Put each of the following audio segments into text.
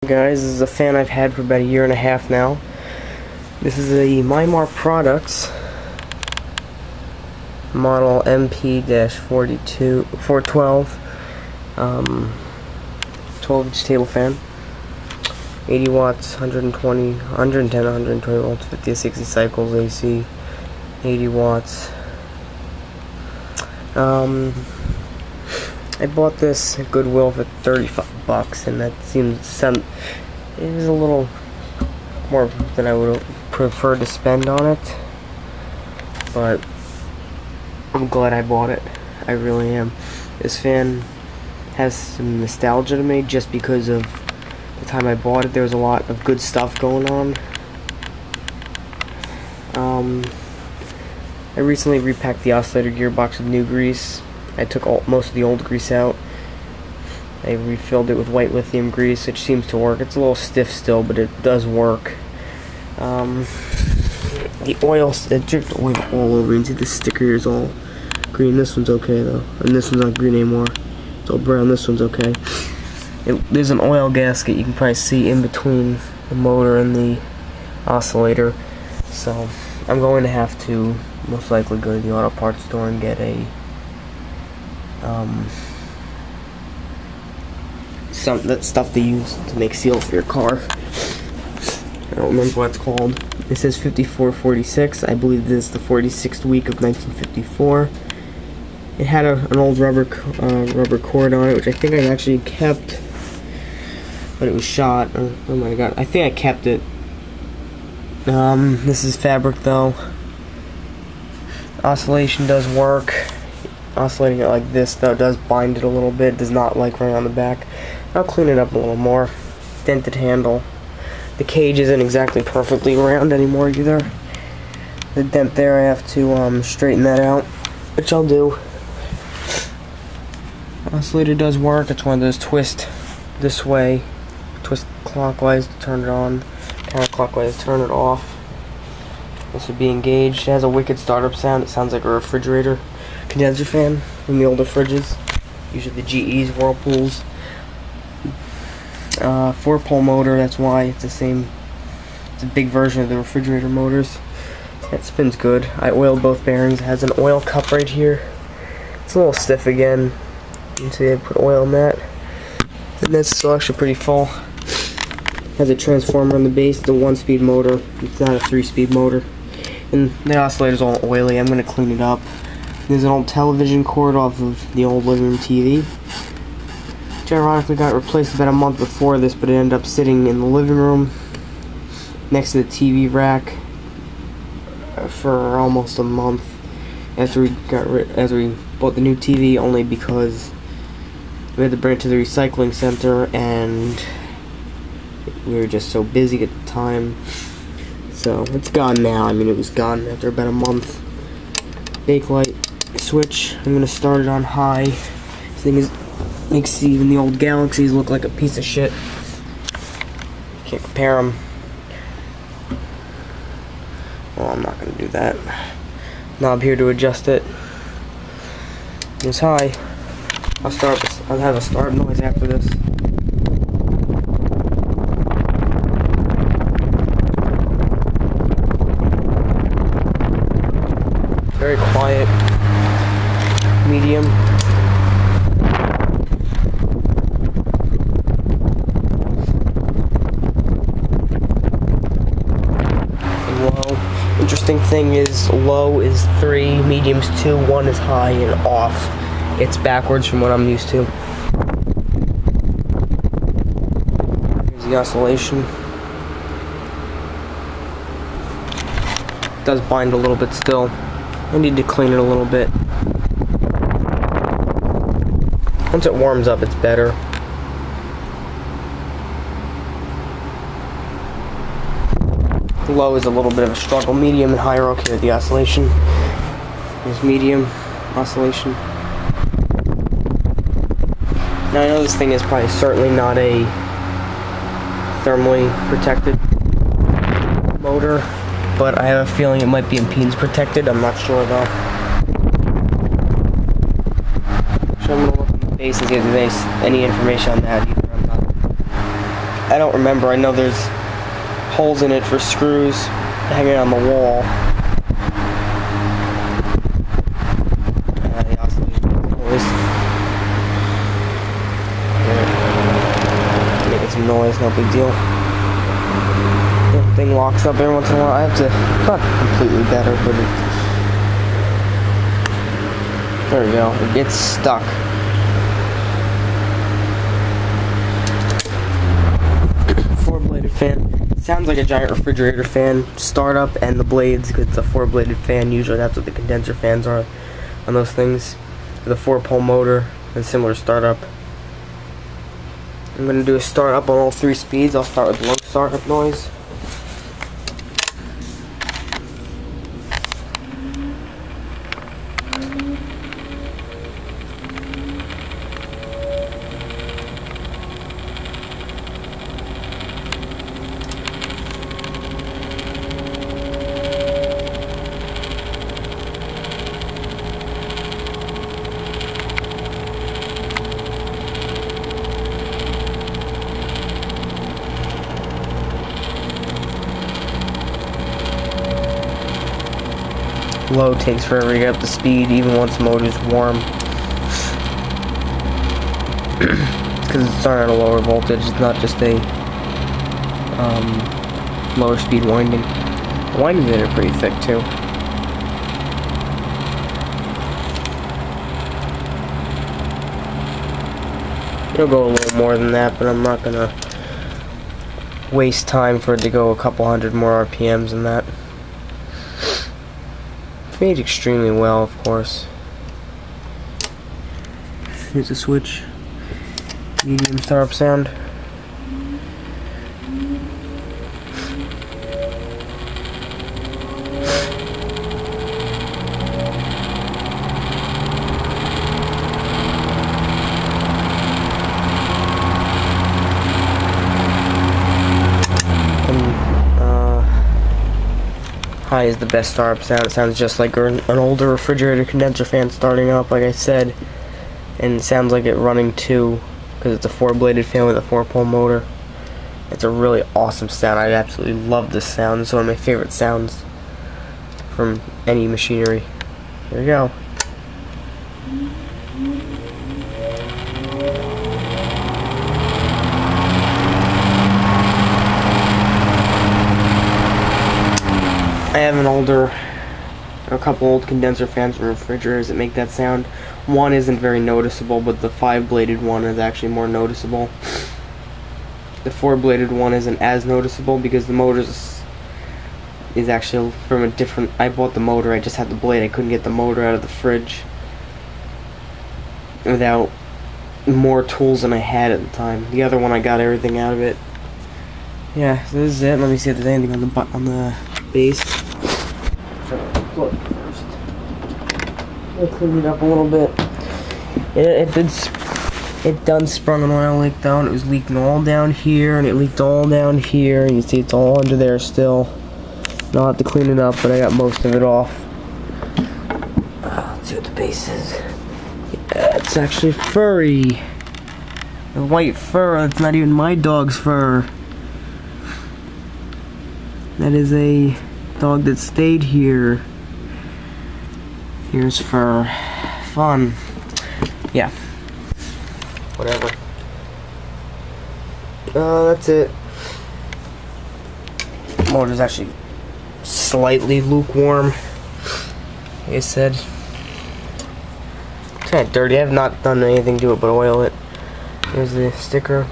Guys, this is a fan I've had for about a year and a half now. This is a Mimar Products model MP-412 12-inch table fan, 80 watts, 110, 120 volts, 50 to 60 cycles AC, 80 watts. I bought this at Goodwill for $35, and that seems it was a little more than I would prefer to spend on it, but I'm glad I bought it. I really am. This fan has some nostalgia to me just because of the time I bought it. There was a lot of good stuff going on. I recently repacked the oscillator gearbox with new grease. I took most of the old grease out. I refilled it with white lithium grease, which seems to work. It's a little stiff still, but it does work. The oil, it dripped oil all over. You see the sticker is all green. This one's okay though, and this one's not green anymore. It's all brown. This one's okay. There's an oil gasket you can probably see in between the motor and the oscillator. So I'm going to have to most likely go to the auto parts store and get a that stuff they use to make seals for your car. I don't remember what it's called. It says 5446. I believe this is the 46th week of 1954. It had an old rubber cord on it, which I think I actually kept when it was shot. Oh my god, I think I kept it. This is fabric though. Oscillation does work. Oscillating it like this though does bind it a little bit. Does not like running on the back. I'll clean it up a little more. Dented handle. The cage isn't exactly perfectly round anymore either. The dent there, I have to straighten that out, which I'll do. Oscillator does work. It's one of those twist this way, twist clockwise to turn it on, counterclockwise to turn it off. This would be engaged. It has a wicked startup sound. It sounds like a refrigerator condenser fan from the older fridges, usually the GEs, Whirlpools. 4-pole motor, that's why it's the same. It's a big version of the refrigerator motors. That spins good. I oiled both bearings. It has an oil cup right here. It's a little stiff again. You can see I put oil in that. And that's still actually pretty full. It has a transformer on the base. It's a 1-speed motor. It's not a 3-speed motor. And the oscillator's all oily. I'm going to clean it up. There's an old television cord off of the old living room TV, which ironically got replaced about a month before this, but it ended up sitting in the living room next to the TV rack for almost a month after we bought the new TV, only because we had to bring it to the recycling center and we were just so busy at the time. So it's gone now. I mean, it was gone after about a month. Bakelite switch. I'm gonna start it on high. This thing makes even the old Galaxies look like a piece of shit. Can't compare them. Well, I'm not gonna do that. Knob here to adjust it. It's high. I'll have a start noise after this. Very quiet. Medium. Low. Interesting thing is low is 3, medium's 2, 1 is high, and off. It's backwards from what I'm used to. Here's the oscillation. It does bind a little bit still. I need to clean it a little bit. Once it warms up, it's better. Low is a little bit of a struggle. Medium and high are okay with the oscillation. There's medium oscillation. Now I know this thing is probably certainly not a thermally protected motor, but I have a feeling it might be impedance protected. I'm not sure though. So I'm going to look at the base and see if there's any information on that either. I'm not I don't remember. I know there's holes in it for screws hanging on the wall. The oscillator noise. Making some noise, no big deal. The thing locks up every once in a while. I have to, not completely better, but there we go. It gets stuck. Four-bladed fan. Sounds like a giant refrigerator fan startup, and the blades, because it's a four-bladed fan. Usually that's what the condenser fans are on those things. With a 4-pole motor and similar startup. I'm going to do a startup on all 3 speeds. I'll start with low startup noise. Low takes forever to get up to speed, even once the motor's warm. It's because it's starting at a lower voltage. It's not just a lower speed winding. The windings in it are pretty thick too. It'll go a little more than that, but I'm not gonna waste time for it to go a couple hundred more RPMs than that. Made extremely well, of course. Here's a switch. Medium startup sound. High is the best startup sound. It sounds just like an older refrigerator condenser fan starting up, like I said, and it sounds like it running too, because it's a 4-bladed fan with a 4-pole motor. It's a really awesome sound. I absolutely love this sound. It's one of my favorite sounds from any machinery. There we go. I have a couple old condenser fans from refrigerators that make that sound. One isn't very noticeable, but the 5-bladed one is actually more noticeable. The 4-bladed one isn't as noticeable because the motor is actually from a different... I bought the motor, I just had the blade. I couldn't get the motor out of the fridge without more tools than I had at the time. The other one, I got everything out of it. Yeah, so this is it. Let me see if there's anything on the base. First. I'll clean it up a little bit. It done sprung an oil leak down. It was leaking all down here, and it leaked all down here. You can see it's all under there still. And I'll have to clean it up, but I got most of it off. Let's see what the base is. Yeah, it's actually furry. The white fur. That's not even my dog's fur. That is a dog that stayed here. Here's fur. Fun. Yeah. Whatever. That's it. Motor's actually slightly lukewarm. Like I said. It's kind of dirty. I have not done anything to it but oil it. Here's the sticker.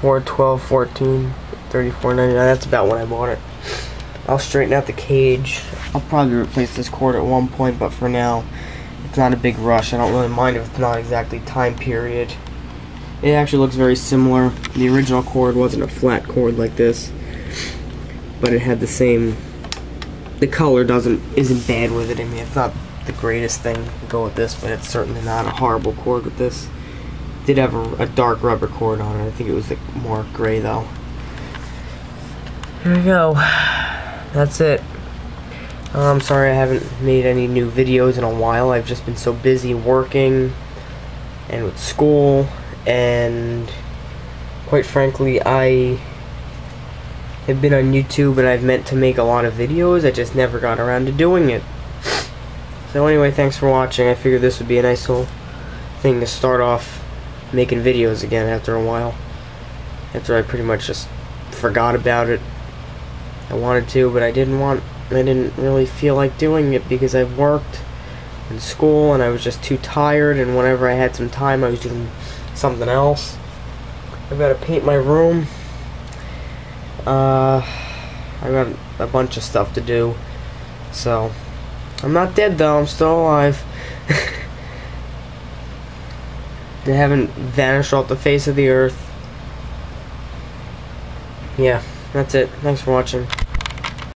4/12/14, $34.99. That's about when I bought it. I'll straighten out the cage. I'll probably replace this cord at one point, but for now, it's not a big rush. I don't really mind if it's not exactly time period. It actually looks very similar. The original cord wasn't a flat cord like this, but it had the same. The color isn't bad with it. I mean, it's not the greatest thing to go with this, but it's certainly not a horrible cord with this. It did have a dark rubber cord on it. I think it was the more gray though. Here we go. That's it. I'm sorry I haven't made any new videos in a while. I've just been so busy working and with school and quite frankly, I have been on YouTube and I've meant to make a lot of videos. I just never got around to doing it. So anyway, thanks for watching. I figured this would be a nice little thing to start off making videos again after a while. After I pretty much just forgot about it. I wanted to, but I didn't really feel like doing it because I've worked in school and I was just too tired, and whenever I had some time I was doing something else. I've got to paint my room. I've got a bunch of stuff to do. So, I'm not dead though, I'm still alive. I haven't vanished off the face of the earth. Yeah, that's it. Thanks for watching.